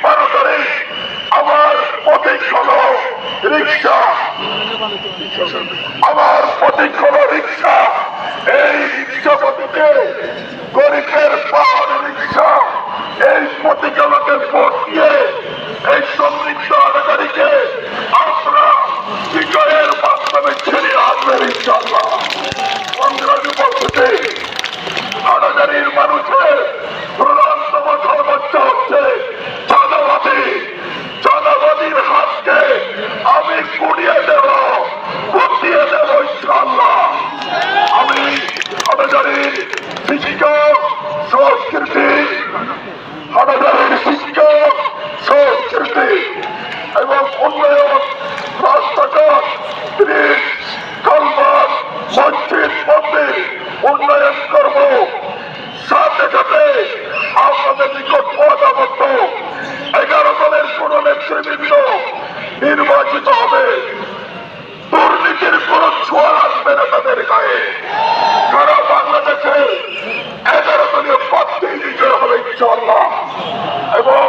12 তারিখ আমার প্রতীক হলো রিক্সা, আমার প্রতীক হলো রিক্সা। এই রিক্সা প্রতীকে গরিবের পাওয়ার রিক্সা, এই প্রতীক আমাকে ভোট দিয়ে এই সমৃদ্ধ অধিকারীকে আমরা বিজয়ের মাধ্যমে ছেড়ে আসবেন ইনশাআল্লাহ। কংগ্রেস উপস্থিতি হাটাজারির মানুষের প্রধানতম সমস্যা হচ্ছে চাঁদাবাজি। চাঁদাবাজির হাতকে আমি কুড়িয়ে দেব, গুটিয়ে দেব ইনশাআল্লাহ। আমি হাটাজারির শিক্ষা সংস্কৃতি, হাটাজারির শিক্ষা সংস্কৃতি এবং উন্নয়ন, রাস্তাঘাট, ব্রিজ, কালভার্ট, মসজিদ, মন্দির উন্নয়ন করব। সাথে সাথে আপনাদের নিকট পদাবদ্ধ 11 দলের কোন নেতৃবৃন্দ নির্বাচিত হবে। দুর্নীতির কোন ছোঁয়া আসবে না তাদের গায়ে। সারা বাংলাদেশে 11 দলীয় প্রার্থী বিজয় হবে ইনশাআল্লাহ। এবং